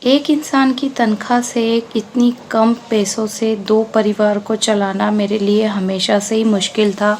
एक इंसान की तनख्वाह से इतनी कम पैसों से 2 परिवार को चलाना मेरे लिए हमेशा से ही मुश्किल था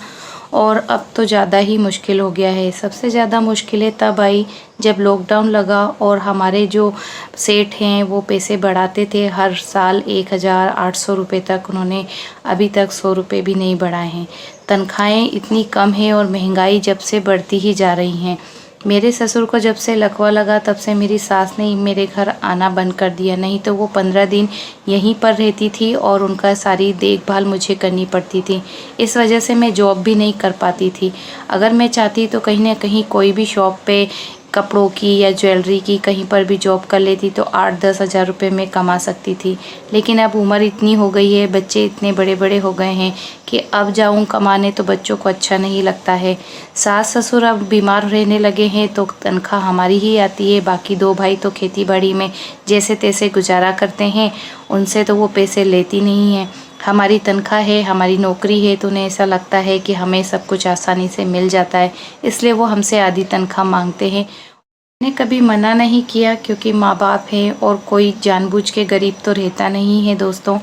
और अब तो ज़्यादा ही मुश्किल हो गया है। सबसे ज़्यादा मुश्किलें तब आई जब लॉकडाउन लगा और हमारे जो सेठ हैं वो पैसे बढ़ाते थे हर साल 1800 रुपये तक। उन्होंने अभी तक 100 रुपये भी नहीं बढ़ाए हैं। तनख्वाहें इतनी कम हैं और महंगाई जब से बढ़ती ही जा रही हैं। मेरे ससुर को जब से लकवा लगा तब से मेरी सास ने मेरे घर आना बंद कर दिया, नहीं तो वो 15 दिन यहीं पर रहती थी और उनका सारी देखभाल मुझे करनी पड़ती थी। इस वजह से मैं जॉब भी नहीं कर पाती थी। अगर मैं चाहती तो कहीं ना कहीं कोई भी शॉप पे कपड़ों की या ज्वेलरी की कहीं पर भी जॉब कर लेती तो 8-10 हज़ार रुपये में कमा सकती थी। लेकिन अब उम्र इतनी हो गई है, बच्चे इतने बड़े बड़े हो गए हैं कि अब जाऊं कमाने तो बच्चों को अच्छा नहीं लगता है। सास ससुर अब बीमार रहने लगे हैं तो तनख्वाह हमारी ही आती है। बाकी 2 भाई तो खेती बाड़ी में जैसे तैसे गुजारा करते हैं, उनसे तो वो पैसे लेती नहीं हैं। हमारी तनख्वाह है, हमारी नौकरी है, तो उन्हें ऐसा लगता है कि हमें सब कुछ आसानी से मिल जाता है, इसलिए वो हमसे आधी तनख्वाह मांगते हैं। मैंने कभी मना नहीं किया क्योंकि माँ बाप हैं और कोई जानबूझ के गरीब तो रहता नहीं है दोस्तों,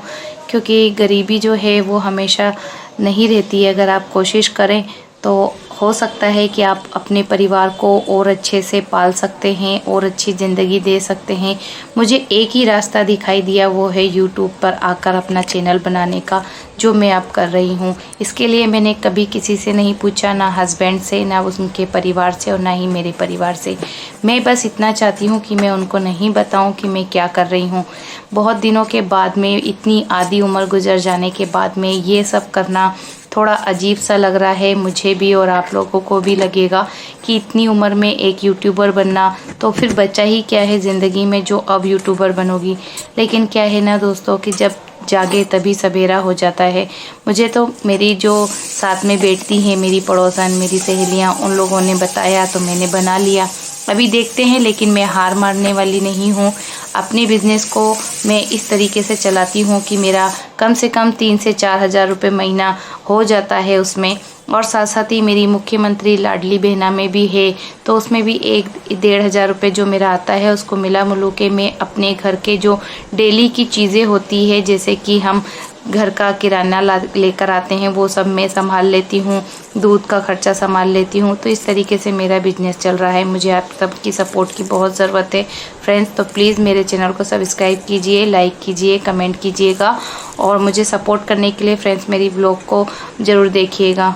क्योंकि गरीबी जो है वो हमेशा नहीं रहती है। अगर आप कोशिश करें तो हो सकता है कि आप अपने परिवार को और अच्छे से पाल सकते हैं और अच्छी ज़िंदगी दे सकते हैं। मुझे एक ही रास्ता दिखाई दिया, वो है यूट्यूब पर आकर अपना चैनल बनाने का, जो मैं अब कर रही हूँ। इसके लिए मैंने कभी किसी से नहीं पूछा, ना हस्बैंड से, ना उनके परिवार से और ना ही मेरे परिवार से। मैं बस इतना चाहती हूँ कि मैं उनको नहीं बताऊँ कि मैं क्या कर रही हूँ। बहुत दिनों के बाद में, इतनी आधी उम्र गुजर जाने के बाद में ये सब करना थोड़ा अजीब सा लग रहा है मुझे भी, और आप लोगों को भी लगेगा कि इतनी उम्र में एक यूट्यूबर बनना, तो फिर बचा ही क्या है ज़िंदगी में जो अब यूट्यूबर बनोगी। लेकिन क्या है ना दोस्तों कि जब जागे तभी सवेरा हो जाता है। मुझे तो मेरी जो साथ में बैठती हैं, मेरी पड़ोसन, मेरी सहेलियां, उन लोगों ने बताया तो मैंने बना लिया। अभी देखते हैं, लेकिन मैं हार मारने वाली नहीं हूँ। अपने बिज़नेस को मैं इस तरीके से चलाती हूँ कि मेरा कम से कम 3 से 4 हज़ार रुपये महीना हो जाता है उसमें, और साथ साथ ही मेरी मुख्यमंत्री लाडली बहना में भी है, तो उसमें भी 1-1.5 हज़ार रुपये जो मेरा आता है उसको मिला मिलू के मैं अपने घर के जो डेली की चीज़ें होती है, जैसे कि हम घर का किराना लेकर आते हैं, वो सब मैं संभाल लेती हूँ, दूध का खर्चा संभाल लेती हूँ। तो इस तरीके से मेरा बिजनेस चल रहा है। मुझे आप सबकी सपोर्ट की बहुत ज़रूरत है फ्रेंड्स, तो प्लीज़ मेरे चैनल को सब्सक्राइब कीजिए, लाइक कीजिए, कमेंट कीजिएगा, और मुझे सपोर्ट करने के लिए फ्रेंड्स मेरी व्लॉग को ज़रूर देखिएगा।